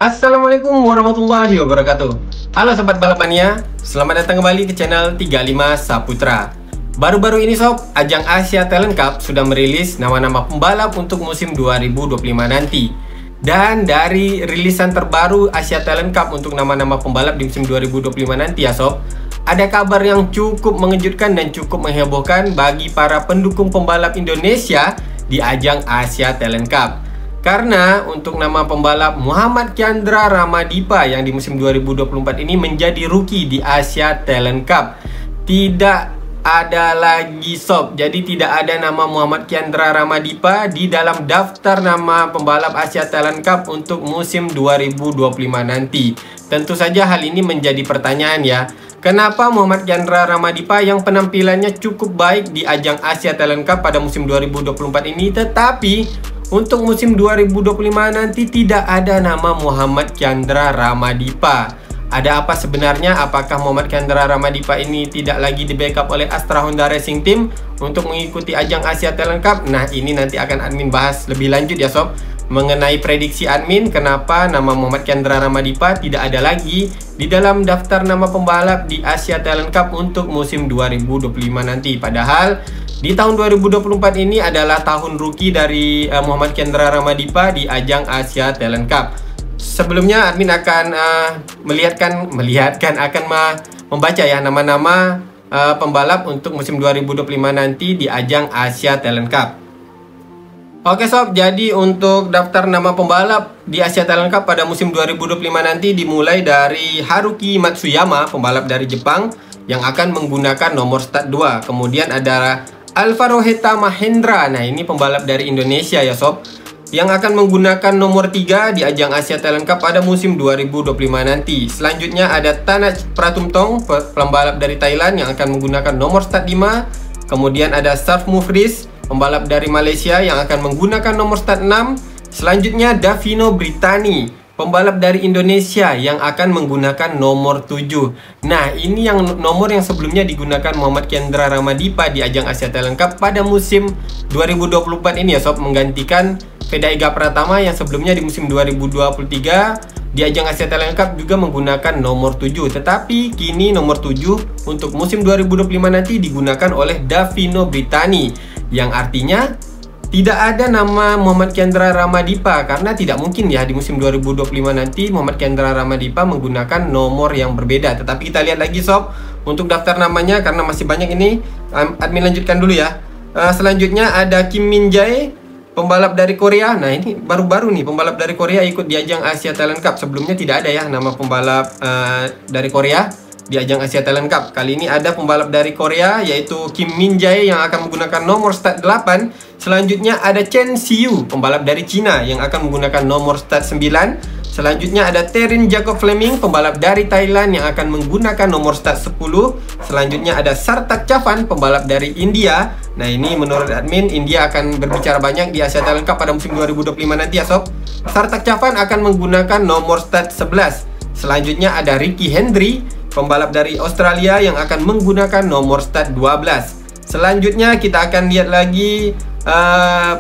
Assalamualaikum warahmatullahi wabarakatuh. Halo Sobat Balapania, selamat datang kembali ke channel 35 Saputra. Baru-baru ini sob, ajang Asia Talent Cup sudah merilis nama-nama pembalap untuk musim 2025 nanti. Dan dari rilisan terbaru Asia Talent Cup untuk nama-nama pembalap di musim 2025 nanti ya sob, ada kabar yang cukup mengejutkan dan cukup menghebohkan bagi para pendukung pembalap Indonesia di ajang Asia Talent Cup. Karena untuk nama pembalap Muhammad Kiandra Ramadipa yang di musim 2024 ini menjadi rookie di Asia Talent Cup, tidak ada lagi sob. Jadi tidak ada nama Muhammad Kiandra Ramadipa di dalam daftar nama pembalap Asia Talent Cup untuk musim 2025 nanti. Tentu saja hal ini menjadi pertanyaan ya. Kenapa Muhammad Kiandra Ramadipa yang penampilannya cukup baik di ajang Asia Talent Cup pada musim 2024 ini, tetapi untuk musim 2025 nanti tidak ada nama Muhammad Kiandra Ramadipa? Ada apa sebenarnya? Apakah Muhammad Kiandra Ramadipa ini tidak lagi di backup oleh Astra Honda Racing Team untuk mengikuti ajang Asia Talent Cup? Nah, ini nanti akan admin bahas lebih lanjut ya sob, mengenai prediksi admin kenapa nama Muhammad Kiandra Ramadipa tidak ada lagi di dalam daftar nama pembalap di Asia Talent Cup untuk musim 2025 nanti. Padahal di tahun 2024 ini adalah tahun rookie dari Muhammad Kiandra Ramadipa di ajang Asia Talent Cup. Sebelumnya admin akan membaca ya nama-nama pembalap untuk musim 2025 nanti di ajang Asia Talent Cup. Oke sob, jadi untuk daftar nama pembalap di Asia Talent Cup pada musim 2025 nanti dimulai dari Haruki Matsuyama, pembalap dari Jepang yang akan menggunakan nomor start 2. Kemudian ada Alvaro Heta Mahendra, nah ini pembalap dari Indonesia ya sob, yang akan menggunakan nomor 3 di ajang Asia Talent Cup pada musim 2025 nanti. Selanjutnya ada Tanaj Pratumtong, pembalap dari Thailand yang akan menggunakan nomor start 5. Kemudian ada Sarf Mufris, pembalap dari Malaysia yang akan menggunakan nomor start 6. Selanjutnya Davino Britani, pembalap dari Indonesia yang akan menggunakan nomor 7. Nah, ini yang nomor yang sebelumnya digunakan Muhammad Kiandra Ramadipa di ajang Asia Talent Cup pada musim 2024 ini ya sob, menggantikan Veda Ega Pratama yang sebelumnya di musim 2023 di ajang Asia Talent Cup juga menggunakan nomor 7. Tetapi kini nomor 7 untuk musim 2025 nanti digunakan oleh Davino Britani, yang artinya tidak ada nama Muhammad Kiandra Ramadipa, karena tidak mungkin ya di musim 2025 nanti Muhammad Kiandra Ramadipa menggunakan nomor yang berbeda. Tetapi kita lihat lagi sob untuk daftar namanya karena masih banyak ini. Admin lanjutkan dulu ya. Selanjutnya ada Kim Min Jae, pembalap dari Korea. Nah, ini baru-baru nih pembalap dari Korea ikut di ajang Asia Talent Cup. Sebelumnya tidak ada ya nama pembalap dari Korea di ajang Asia Talent Cup. Kali ini ada pembalap dari Korea yaitu Kim Min Jae yang akan menggunakan nomor start 8. Selanjutnya ada Chen Xiu, pembalap dari Cina yang akan menggunakan nomor start 9. Selanjutnya ada Terin Jacob Fleming, pembalap dari Thailand yang akan menggunakan nomor start 10. Selanjutnya ada Sartak Chavan, pembalap dari India. Nah, ini menurut admin India akan berbicara banyak di Asia Talent Cup pada musim 2025 nanti ya sob. Sartak Chavan akan menggunakan nomor start 11. Selanjutnya ada Ricky Hendry, pembalap dari Australia yang akan menggunakan nomor start 12. Selanjutnya kita akan lihat lagi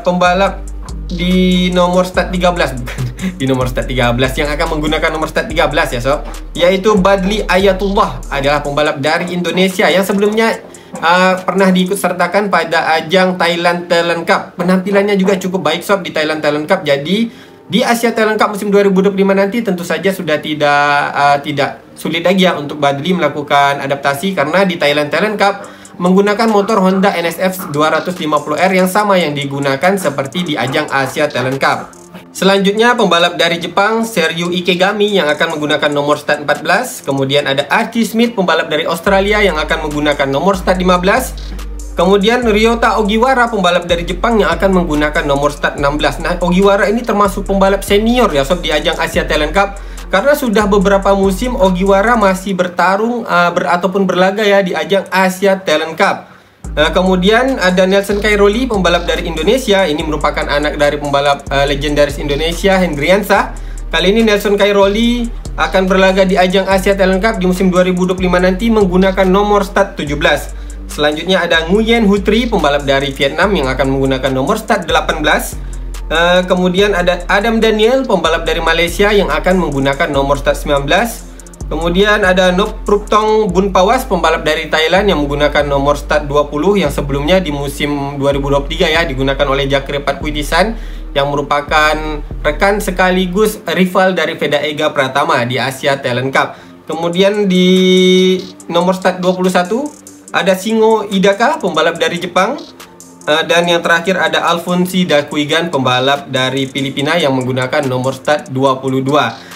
pembalap di nomor start 13, bukan di nomor start 13 yang akan menggunakan nomor start 13 ya sob, yaitu Badli Ayatullah, adalah pembalap dari Indonesia yang sebelumnya pernah diikut sertakan pada ajang Thailand Talent Cup. Penampilannya juga cukup baik sob di Thailand Talent Cup. Jadi di Asia Talent Cup musim 2025 nanti tentu saja sudah tidak sulit lagi ya untuk Badli melakukan adaptasi, karena di Thailand Talent Cup menggunakan motor Honda NSF 250R yang sama yang digunakan seperti di ajang Asia Talent Cup. Selanjutnya pembalap dari Jepang, Sergio Ikegami yang akan menggunakan nomor start 14. Kemudian ada Archie Smith, pembalap dari Australia yang akan menggunakan nomor start 15. Kemudian Ryota Ogiwara, pembalap dari Jepang yang akan menggunakan nomor start 16. Nah, Ogiwara ini termasuk pembalap senior ya sob di ajang Asia Talent Cup, karena sudah beberapa musim Ogiwara masih bertarung ataupun berlaga ya di ajang Asia Talent Cup. Kemudian ada Nelson Cairoli, pembalap dari Indonesia. Ini merupakan anak dari pembalap legendaris Indonesia, Hendriansa. Kali ini Nelson Cairoli akan berlaga di ajang Asia Talent Cup di musim 2025 nanti menggunakan nomor start 17. Selanjutnya ada Nguyen Hu Tri, pembalap dari Vietnam yang akan menggunakan nomor start 18. Kemudian ada Adam Daniel, pembalap dari Malaysia yang akan menggunakan nomor start 19. Kemudian ada Nopruktong Bunpawas, pembalap dari Thailand yang menggunakan nomor start 20 yang sebelumnya di musim 2023 ya digunakan oleh Jakri Patwitisan yang merupakan rekan sekaligus rival dari Veda Ega Pratama di Asia Talent Cup. Kemudian di nomor start 21 ada Shingo Hidaka, pembalap dari Jepang. Dan yang terakhir ada Alfonsi Dakuigan, pembalap dari Filipina yang menggunakan nomor start 22.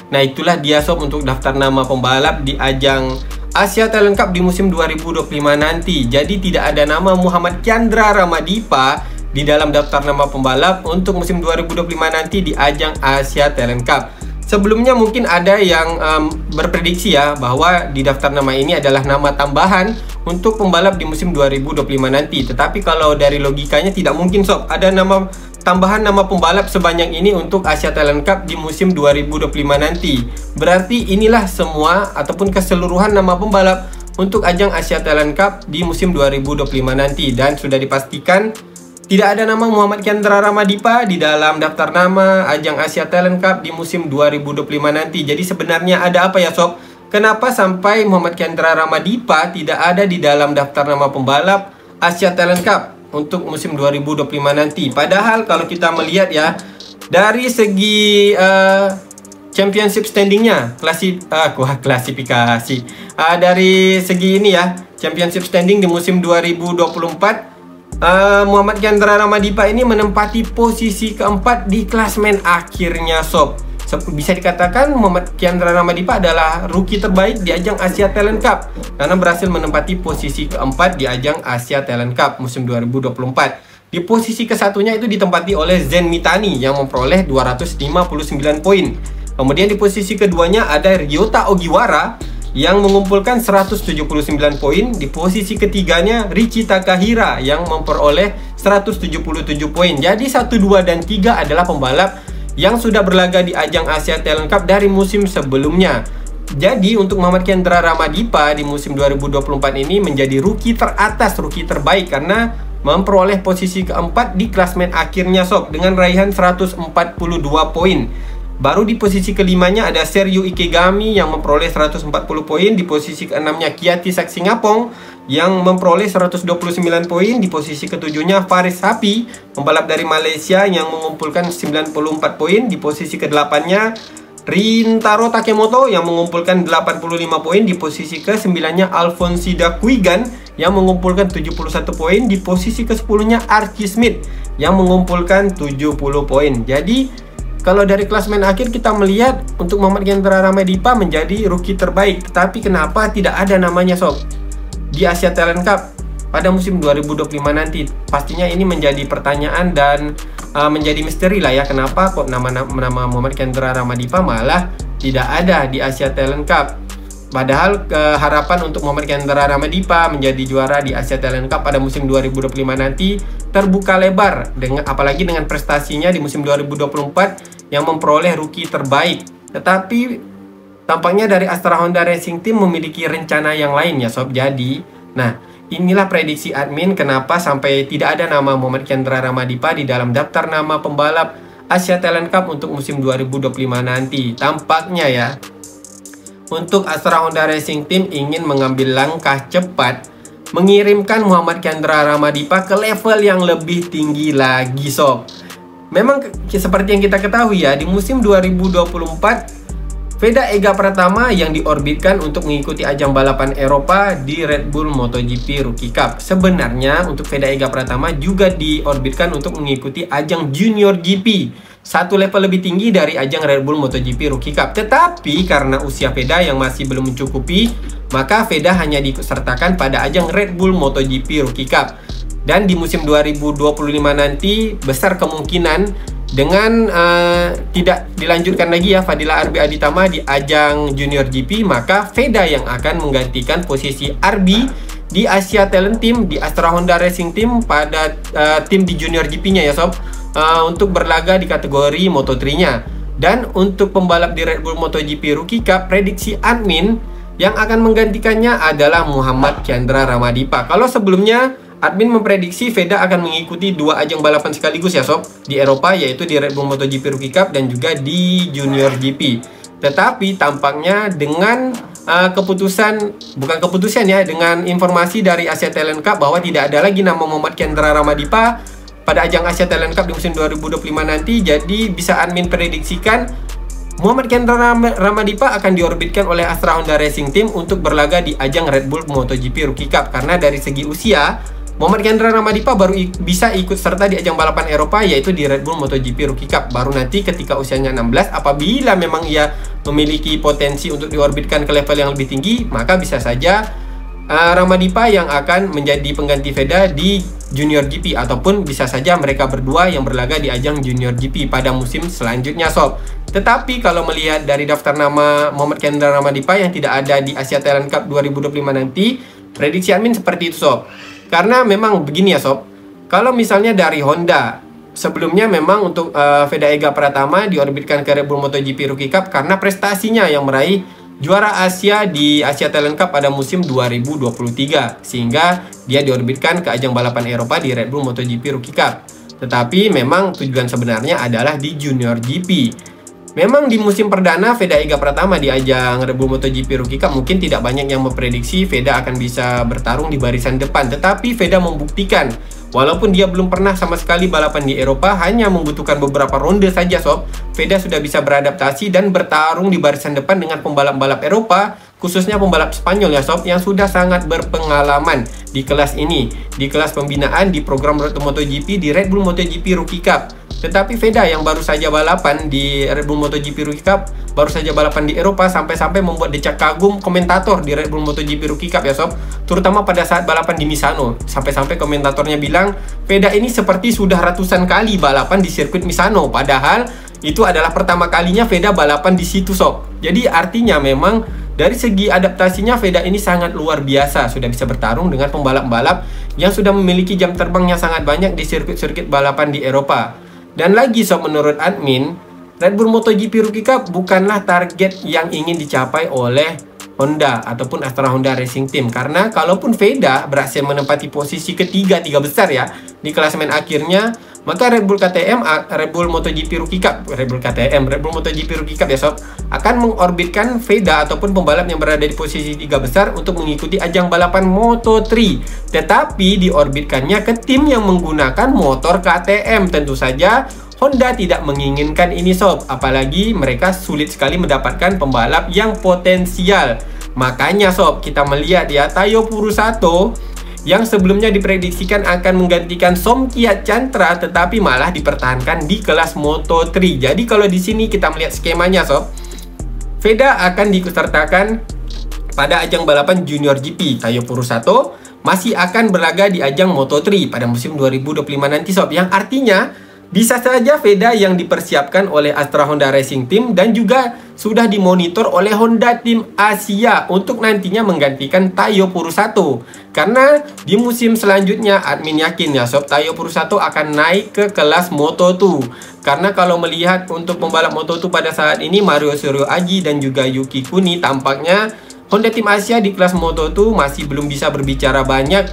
Nah itulah dia sob untuk daftar nama pembalap di ajang Asia Talent Cup di musim 2025 nanti. Jadi tidak ada nama Muhammad Chandra Ramadipa di dalam daftar nama pembalap untuk musim 2025 nanti di ajang Asia Talent Cup. Sebelumnya mungkin ada yang berprediksi ya bahwa di daftar nama ini adalah nama tambahan untuk pembalap di musim 2025 nanti. Tetapi kalau dari logikanya tidak mungkin sob ada nama tambahan nama pembalap sebanyak ini untuk Asia Talent Cup di musim 2025 nanti. Berarti inilah semua ataupun keseluruhan nama pembalap untuk ajang Asia Talent Cup di musim 2025 nanti. Dan sudah dipastikan tidak ada nama Muhammad Chandra Ramadipa di dalam daftar nama ajang Asia Talent Cup di musim 2025 nanti. Jadi sebenarnya ada apa ya sob? Kenapa sampai Muhammad Chandra Ramadipa tidak ada di dalam daftar nama pembalap Asia Talent Cup untuk musim 2025 nanti? Padahal kalau kita melihat ya dari segi championship standingnya, klasifikasi dari segi ini ya championship standing di musim 2024, Muhammad Chandra Ramadipa ini menempati posisi keempat di klasmen akhirnya sob. Bisa dikatakan Muhammad Chandra Ramadipa adalah rookie terbaik di ajang Asia Talent Cup karena berhasil menempati posisi keempat di ajang Asia Talent Cup musim 2024. Di posisi kesatunya itu ditempati oleh Zen Mitani yang memperoleh 259 poin. Kemudian di posisi keduanya ada Ryota Ogiwara yang mengumpulkan 179 poin. Di posisi ketiganya Richi Takahira yang memperoleh 177 poin. Jadi 1, 2, dan 3 adalah pembalap yang sudah berlaga di ajang Asia Talent Cup dari musim sebelumnya. Jadi untuk Muhammad Chandra Ramadipa di musim 2024 ini menjadi rookie teratas, rookie terbaik karena memperoleh posisi keempat di klasmen akhirnya sob dengan raihan 142 poin. Baru di posisi kelimanya ada Sergio Ikegami yang memperoleh 140 poin. Di posisi keenamnya Kiati Saksingapong yang memperoleh 129 poin. Di posisi ketujuhnya Faris Hapi, pembalap dari Malaysia yang mengumpulkan 94 poin. Di posisi kedelapannya Rintaro Takemoto yang mengumpulkan 85 poin. Di posisi ke-9-nya Alfonsi Dakuigan yang mengumpulkan 71 poin. Di posisi ke-10-nya Archie Smith yang mengumpulkan 70 poin. Jadi kalau dari klasmen akhir kita melihat untuk Muhammad Chandra Ramadipa menjadi rookie terbaik. Tetapi kenapa tidak ada namanya sob di Asia Talent Cup pada musim 2025 nanti? Pastinya ini menjadi pertanyaan dan menjadi misteri lah ya. Kenapa kok nama Muhammad Chandra Ramadipa malah tidak ada di Asia Talent Cup? Padahal harapan untuk Muhammad Chandra Ramadipa menjadi juara di Asia Talent Cup pada musim 2025 nanti terbuka lebar, apalagi dengan prestasinya di musim 2024 yang memperoleh rookie terbaik. Tetapi tampaknya dari Astra Honda Racing Team memiliki rencana yang lain ya sob. Jadi, nah inilah prediksi admin kenapa sampai tidak ada nama Muhammad Chandra Ramadipa di dalam daftar nama pembalap Asia Talent Cup untuk musim 2025 nanti. Tampaknya ya untuk Astra Honda Racing Team ingin mengambil langkah cepat mengirimkan Muhammad Chandra Ramadipa ke level yang lebih tinggi lagi sob. Memang seperti yang kita ketahui ya, di musim 2024 Veda Ega Pratama yang diorbitkan untuk mengikuti ajang balapan Eropa di Red Bull MotoGP Rookie Cup. Sebenarnya untuk Veda Ega Pratama juga diorbitkan untuk mengikuti ajang Junior GP, satu level lebih tinggi dari ajang Red Bull MotoGP Rookie Cup. Tetapi karena usia Veda yang masih belum mencukupi, maka Veda hanya disertakan pada ajang Red Bull MotoGP Rookie Cup. Dan di musim 2025 nanti besar kemungkinan dengan tidak dilanjutkan lagi ya Fadila Arbi Aditama di ajang Junior GP, maka Veda yang akan menggantikan posisi Arbi di Asia Talent Team, di Astra Honda Racing Team pada tim di Junior GP-nya ya sob, untuk berlaga di kategori Moto3-nya. Dan untuk pembalap di Red Bull MotoGP Rookie Cup, prediksi admin yang akan menggantikannya adalah Muhammad Chandra Ramadipa. Kalau sebelumnya admin memprediksi Veda akan mengikuti 2 ajang balapan sekaligus ya sob, di Eropa yaitu di Red Bull MotoGP Rookie Cup dan juga di Junior GP. Tetapi tampaknya dengan dengan informasi dari Asia Talent Cup bahwa tidak ada lagi nama Muhammad Kendra Ramadipa pada ajang Asia Talent Cup di musim 2025 nanti, jadi bisa admin prediksikan Muhammad Kendra Ramadipa akan diorbitkan oleh Astra Honda Racing Team untuk berlaga di ajang Red Bull MotoGP Rookie Cup. Karena dari segi usia, Muhammad Kendra Ramadipa baru bisa ikut serta di ajang balapan Eropa yaitu di Red Bull MotoGP Rookie Cup. Baru nanti ketika usianya 16, apabila memang ia memiliki potensi untuk diorbitkan ke level yang lebih tinggi, maka bisa saja Ramadipa yang akan menjadi pengganti Veda di Junior GP, ataupun bisa saja mereka berdua yang berlaga di ajang Junior GP pada musim selanjutnya sob. Tetapi kalau melihat dari daftar nama Muhammad Kendra Ramadipa yang tidak ada di Asia Talent Cup 2025 nanti, prediksi admin seperti itu sob. Karena memang begini ya sob, kalau misalnya dari Honda, sebelumnya memang untuk Veda Ega Pratama diorbitkan ke Red Bull MotoGP Rookie Cup karena prestasinya yang meraih juara Asia di Asia Talent Cup pada musim 2023, sehingga dia diorbitkan ke ajang balapan Eropa di Red Bull MotoGP Rookie Cup. Tetapi memang tujuan sebenarnya adalah di Junior GP. Memang di musim perdana Veda Ega Pratama di ajang Red Bull MotoGP Rookie Cup mungkin tidak banyak yang memprediksi Veda akan bisa bertarung di barisan depan. Tetapi Veda membuktikan, walaupun dia belum pernah sama sekali balapan di Eropa, hanya membutuhkan beberapa ronde saja sob, Veda sudah bisa beradaptasi dan bertarung di barisan depan dengan pembalap-pembalap Eropa, khususnya pembalap Spanyol ya sob, yang sudah sangat berpengalaman di kelas ini, di kelas pembinaan di program Road to MotoGP di Red Bull MotoGP Rookie Cup. Tetapi Veda yang baru saja balapan di Red Bull MotoGP Rookie Cup, baru saja balapan di Eropa, sampai-sampai membuat decak kagum komentator di Red Bull MotoGP Rookie Cup ya sob, terutama pada saat balapan di Misano. Sampai-sampai komentatornya bilang Veda ini seperti sudah ratusan kali balapan di sirkuit Misano, padahal itu adalah pertama kalinya Veda balapan di situ sob. Jadi artinya memang dari segi adaptasinya Veda ini sangat luar biasa, sudah bisa bertarung dengan pembalap-pembalap yang sudah memiliki jam terbangnya sangat banyak di sirkuit-sirkuit balapan di Eropa. Dan lagi sob, menurut admin, Red Bull MotoGP Rookie Cup bukanlah target yang ingin dicapai oleh Honda ataupun Astra Honda Racing Team. Karena kalaupun Veda berhasil menempati posisi ketiga, 3 besar ya di klasemen akhirnya, maka Red Bull KTM, Red Bull MotoGP Rookie Cup, Red Bull MotoGP Rookie Cup ya sob, akan mengorbitkan Veda ataupun pembalap yang berada di posisi 3 besar untuk mengikuti ajang balapan Moto3. Tetapi diorbitkannya ke tim yang menggunakan motor KTM. Tentu saja Honda tidak menginginkan ini sob, apalagi mereka sulit sekali mendapatkan pembalap yang potensial. Makanya sob, kita melihat ya, Tayo Purusato yang sebelumnya diprediksikan akan menggantikan Somkiat Chantra, tetapi malah dipertahankan di kelas Moto3. Jadi kalau di sini kita melihat skemanya sob, Veda akan diikutsertakan pada ajang balapan Junior GP. Tayo Purusato masih akan berlaga di ajang Moto3 pada musim 2025 nanti sob, yang artinya bisa saja Veda yang dipersiapkan oleh Astra Honda Racing Team dan juga sudah dimonitor oleh Honda Team Asia untuk nantinya menggantikan Tayo Purusato. Karena di musim selanjutnya admin yakin ya sob, Tayo Purusato akan naik ke kelas Moto2. Karena kalau melihat untuk pembalap Moto2 pada saat ini, Mario Suryo Aji dan juga Yuki Kuni, tampaknya Honda Team Asia di kelas Moto2 masih belum bisa berbicara banyak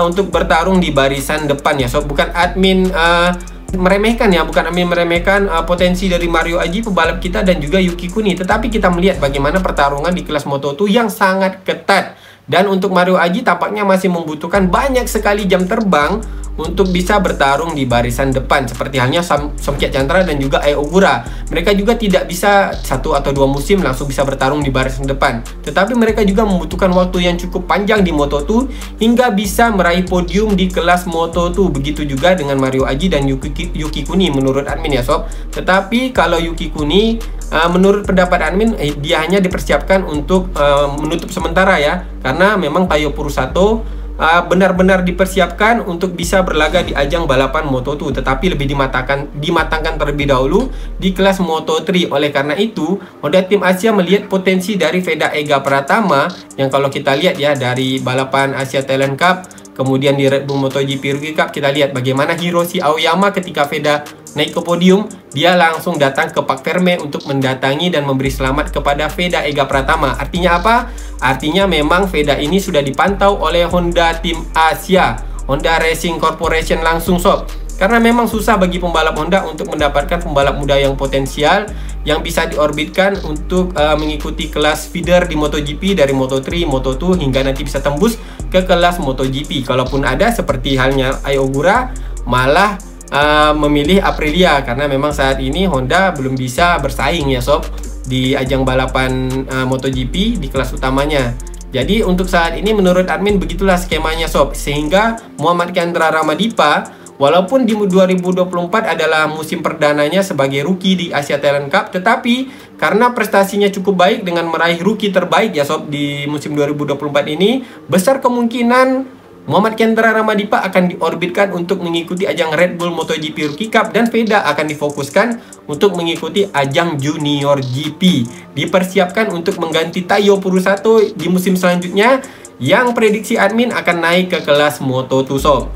untuk bertarung di barisan depan ya sob. Bukan admin meremehkan ya, bukan admin meremehkan potensi dari Mario Aji, pembalap kita, dan juga Yuki Kuni, tetapi kita melihat bagaimana pertarungan di kelas Moto2 yang sangat ketat. Dan untuk Mario Aji tampaknya masih membutuhkan banyak sekali jam terbang untuk bisa bertarung di barisan depan, seperti halnya Somkiat Chantra dan juga Ai Ogura. Mereka juga tidak bisa 1 atau 2 musim langsung bisa bertarung di barisan depan, tetapi mereka juga membutuhkan waktu yang cukup panjang di Moto2 hingga bisa meraih podium di kelas Moto2. Begitu juga dengan Mario Aji dan Yuki Kuni menurut admin ya sob. Tetapi kalau Yuki Kuni, menurut pendapat admin, dia hanya dipersiapkan untuk menutup sementara ya, karena memang Tayo Purusato benar-benar dipersiapkan untuk bisa berlaga di ajang balapan Moto2, tetapi lebih dimatangkan terlebih dahulu di kelas Moto3. Oleh karena itu, Honda Team Asia melihat potensi dari Veda Ega Pratama yang kalau kita lihat ya dari balapan Asia Talent Cup, kemudian di Red Bull MotoGP Rookie Cup, kita lihat bagaimana Hiroshi Aoyama ketika Veda naik ke podium, dia langsung datang ke Parc Ferme untuk mendatangi dan memberi selamat kepada Veda Ega Pratama. Artinya apa? Artinya memang Veda ini sudah dipantau oleh Honda Team Asia Honda Racing Corporation langsung sob. Karena memang susah bagi pembalap Honda untuk mendapatkan pembalap muda yang potensial yang bisa diorbitkan untuk mengikuti kelas feeder di MotoGP dari Moto3, Moto2 hingga nanti bisa tembus ke kelas MotoGP. Kalaupun ada seperti halnya Ai Ogura malah memilih Aprilia karena memang saat ini Honda belum bisa bersaing ya sob di ajang balapan MotoGP di kelas utamanya. Jadi untuk saat ini menurut admin begitulah skemanya sob, sehingga Muhammad Chandra Ramadipa walaupun di 2024 adalah musim perdananya sebagai rookie di Asia Talent Cup, tetapi karena prestasinya cukup baik dengan meraih rookie terbaik ya sob di musim 2024 ini, besar kemungkinan Muhammad Chandra Ramadipa akan diorbitkan untuk mengikuti ajang Red Bull MotoGP Rookie Cup dan Veda akan difokuskan untuk mengikuti ajang Junior GP. Dipersiapkan untuk mengganti Taiyo Purusato di musim selanjutnya yang prediksi admin akan naik ke kelas Moto2 sob.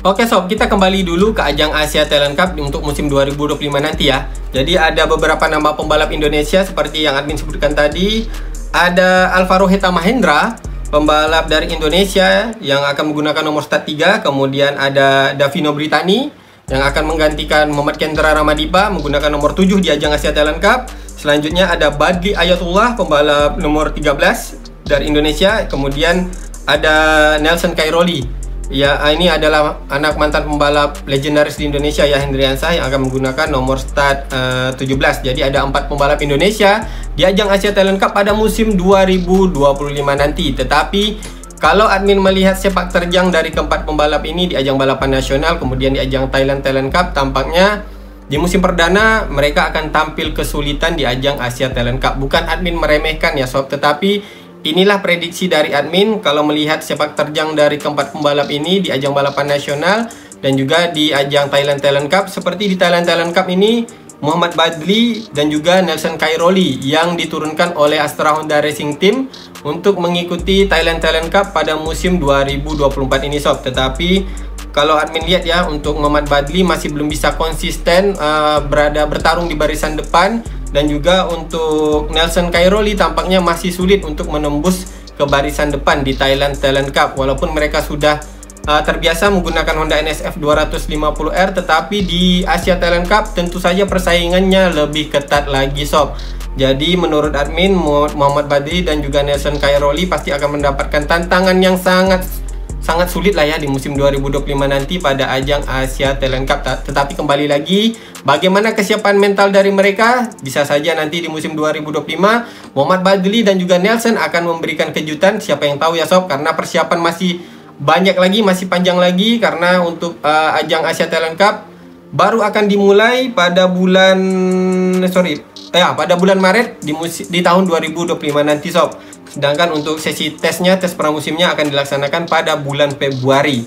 Oke sob, kita kembali dulu ke ajang Asia Talent Cup untuk musim 2025 nanti ya. Jadi ada beberapa nama pembalap Indonesia seperti yang admin sebutkan tadi. Ada Alvaro Heta Mahendra, pembalap dari Indonesia yang akan menggunakan nomor start 3. Kemudian ada Davino Britani yang akan menggantikan Muhammad Chandra Ramadipa menggunakan nomor 7 di ajang Asia Talent Cup. Selanjutnya ada Badli Ayatullah, pembalap nomor 13 dari Indonesia. Kemudian ada Nelson Cairoli. Ya, ini adalah anak mantan pembalap legendaris di Indonesia ya, Hendriansah, yang akan menggunakan nomor start 17. Jadi ada 4 pembalap Indonesia di ajang Asia Talent Cup pada musim 2025 nanti. Tetapi kalau admin melihat sepak terjang dari keempat pembalap ini di ajang balapan nasional, kemudian di ajang Thailand Talent Cup, tampaknya di musim perdana mereka akan tampil kesulitan di ajang Asia Talent Cup. Bukan admin meremehkan ya sob, tetapi inilah prediksi dari admin kalau melihat sepak terjang dari keempat pembalap ini di ajang balapan nasional dan juga di ajang Thailand Talent Cup. Seperti di Thailand Talent Cup ini, Muhammad Badli dan juga Nelson Cairoli yang diturunkan oleh Astra Honda Racing Team untuk mengikuti Thailand Talent Cup pada musim 2024 ini sob. Tetapi kalau admin lihat ya, untuk Muhammad Badli masih belum bisa konsisten bertarung di barisan depan. Dan juga untuk Nelson Cairoli tampaknya masih sulit untuk menembus ke barisan depan di Thailand Talent Cup. Walaupun mereka sudah terbiasa menggunakan Honda NSF 250R, tetapi di Asia Talent Cup tentu saja persaingannya lebih ketat lagi sob. Jadi menurut admin, Muhammad Badli dan juga Nelson Cairoli pasti akan mendapatkan tantangan yang sangat sulit lah ya di musim 2025 nanti pada ajang Asia Talent Cup. Tetapi kembali lagi, bagaimana kesiapan mental dari mereka? Bisa saja nanti di musim 2025 Muhammad Badli dan juga Nelson akan memberikan kejutan. Siapa yang tahu ya sob, karena persiapan masih banyak lagi, masih panjang lagi. Karena untuk ajang Asia Talent Cup baru akan dimulai pada bulan Maret di tahun 2025 nanti sob. Sedangkan untuk sesi tes pramusimnya akan dilaksanakan pada bulan Februari.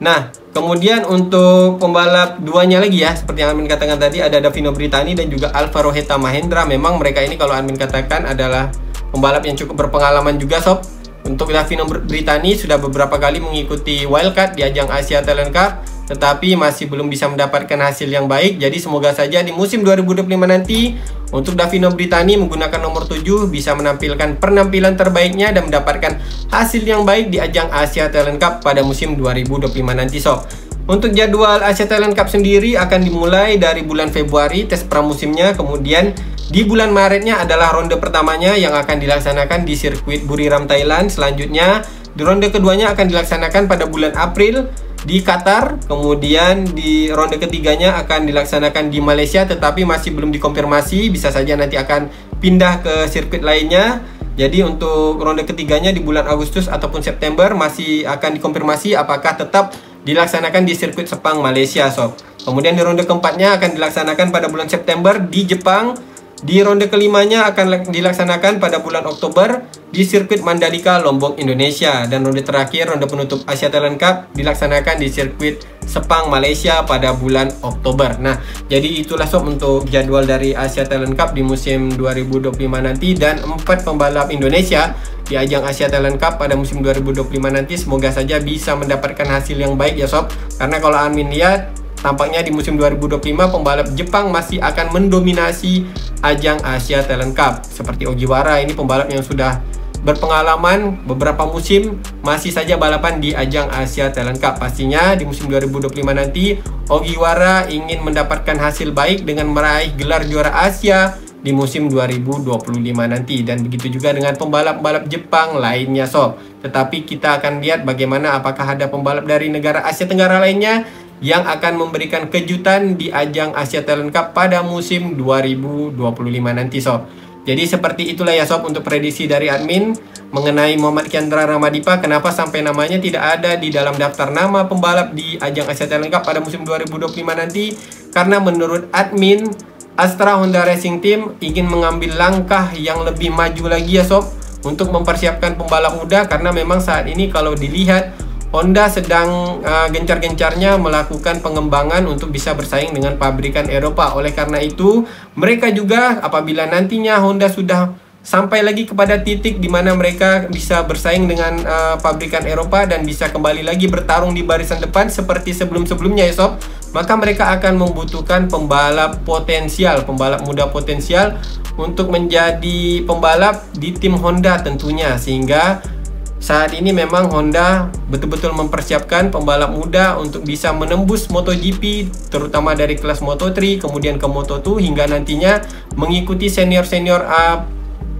Nah, kemudian untuk pembalap duanya lagi ya, seperti yang admin katakan tadi, ada Davino Britani dan juga Alvaro Heta Mahendra. Memang mereka ini kalau admin katakan adalah pembalap yang cukup berpengalaman juga sob. Untuk Davino Britani sudah beberapa kali mengikuti wildcard di ajang Asia Talent Cup, tetapi masih belum bisa mendapatkan hasil yang baik. Jadi semoga saja di musim 2025 nanti untuk Davino Britani menggunakan nomor 7 bisa menampilkan penampilan terbaiknya dan mendapatkan hasil yang baik di ajang Asia Talent Cup pada musim 2025 nanti sob. Untuk jadwal Asia Talent Cup sendiri akan dimulai dari bulan Februari tes pramusimnya, kemudian di bulan Maretnya adalah ronde pertamanya yang akan dilaksanakan di sirkuit Buriram Thailand. Selanjutnya di ronde keduanya akan dilaksanakan pada bulan April di Qatar. Kemudian di ronde ketiganya akan dilaksanakan di Malaysia, tetapi masih belum dikonfirmasi, bisa saja nanti akan pindah ke sirkuit lainnya. Jadi untuk ronde ketiganya di bulan Agustus ataupun September masih akan dikonfirmasi apakah tetap dilaksanakan di sirkuit Sepang Malaysia sob. Kemudian di ronde keempatnya akan dilaksanakan pada bulan September di Jepang. Di ronde kelimanya akan dilaksanakan pada bulan Oktober di sirkuit Mandalika, Lombok, Indonesia. Dan ronde terakhir, ronde penutup Asia Talent Cup dilaksanakan di sirkuit Sepang, Malaysia pada bulan Oktober. Nah, jadi itulah sob untuk jadwal dari Asia Talent Cup di musim 2025 nanti. Dan 4 pembalap Indonesia di ajang Asia Talent Cup pada musim 2025 nanti semoga saja bisa mendapatkan hasil yang baik ya sob. Karena kalau admin lihat, tampaknya di musim 2025 pembalap Jepang masih akan mendominasi ajang Asia Talent Cup. Seperti Ogiwara, ini pembalap yang sudah berpengalaman beberapa musim masih saja balapan di ajang Asia Talent Cup. Pastinya di musim 2025 nanti Ogiwara ingin mendapatkan hasil baik dengan meraih gelar juara Asia di musim 2025 nanti, dan begitu juga dengan pembalap-pembalap Jepang lainnya sob. Tetapi kita akan lihat bagaimana apakah ada pembalap dari negara Asia Tenggara lainnya yang akan memberikan kejutan di ajang Asia Talent Cup pada musim 2025 nanti sob. Jadi seperti itulah ya sob untuk prediksi dari admin mengenai Muhammad Kiandra Ramadipa. Kenapa sampai namanya tidak ada di dalam daftar nama pembalap di ajang Asia Talent Cup pada musim 2025 nanti? Karena menurut admin, Astra Honda Racing Team ingin mengambil langkah yang lebih maju lagi ya sob untuk mempersiapkan pembalap muda, karena memang saat ini kalau dilihat Honda sedang gencar-gencarnya melakukan pengembangan untuk bisa bersaing dengan pabrikan Eropa. Oleh karena itu, mereka juga apabila nantinya Honda sudah sampai lagi kepada titik di mana mereka bisa bersaing dengan pabrikan Eropa dan bisa kembali lagi bertarung di barisan depan seperti sebelum-sebelumnya ya sob, maka mereka akan membutuhkan pembalap potensial, pembalap muda potensial untuk menjadi pembalap di tim Honda tentunya. Sehingga saat ini memang Honda betul-betul mempersiapkan pembalap muda untuk bisa menembus MotoGP, terutama dari kelas Moto3 kemudian ke Moto2 hingga nantinya mengikuti senior-senior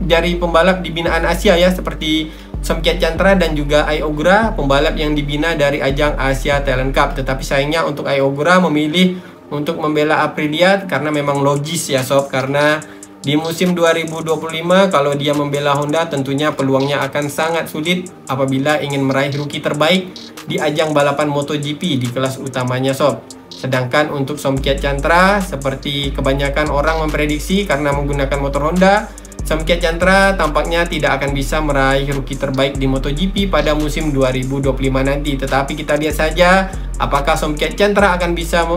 dari pembalap di binaan Asia ya, seperti Somkiat Chantra dan juga Ai Ogura, pembalap yang dibina dari ajang Asia Talent Cup. Tetapi sayangnya untuk Ai Ogura memilih untuk membela Aprilia karena memang logis ya sob, karena di musim 2025 kalau dia membela Honda tentunya peluangnya akan sangat sulit apabila ingin meraih rookie terbaik di ajang balapan MotoGP di kelas utamanya sob. Sedangkan untuk Somkiat Chantra, seperti kebanyakan orang memprediksi karena menggunakan motor Honda, Somkiat Chantra tampaknya tidak akan bisa meraih rookie terbaik di MotoGP pada musim 2025 nanti. Tetapi kita lihat saja apakah Somkiat Chantra akan bisa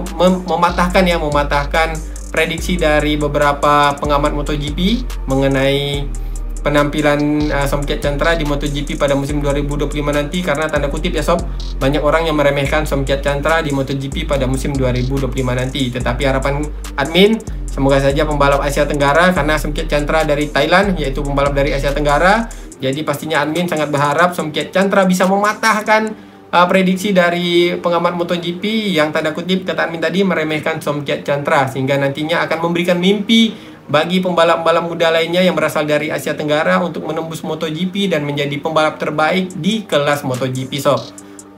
mematahkan prediksi dari beberapa pengamat MotoGP mengenai penampilan Somkiat Chantra di MotoGP pada musim 2025 nanti. Karena tanda kutip ya sob, banyak orang yang meremehkan Somkiat Chantra di MotoGP pada musim 2025 nanti. Tetapi harapan admin, semoga saja pembalap Asia Tenggara, karena Somkiat Chantra dari Thailand, yaitu pembalap dari Asia Tenggara. Jadi pastinya admin sangat berharap Somkiat Chantra bisa mematahkan prediksi dari pengamat MotoGP yang tanda kutip kata admin tadi meremehkan Somkiat Chantra, sehingga nantinya akan memberikan mimpi bagi pembalap-pembalap muda lainnya yang berasal dari Asia Tenggara untuk menembus MotoGP dan menjadi pembalap terbaik di kelas MotoGP sob.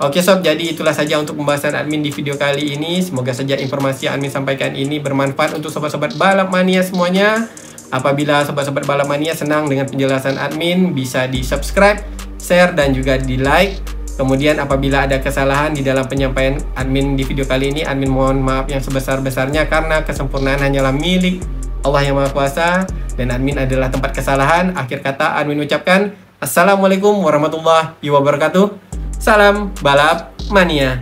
Oke sob, jadi itulah saja untuk pembahasan admin di video kali ini. Semoga saja informasi yang admin sampaikan ini bermanfaat untuk sobat-sobat balap mania semuanya. Apabila sobat-sobat balap mania senang dengan penjelasan admin, bisa di subscribe, share, dan juga di like. Kemudian apabila ada kesalahan di dalam penyampaian admin di video kali ini, admin mohon maaf yang sebesar-besarnya karena kesempurnaan hanyalah milik Allah yang Maha Kuasa dan admin adalah tempat kesalahan. Akhir kata admin ucapkan Assalamualaikum warahmatullahi wabarakatuh. Salam balap mania.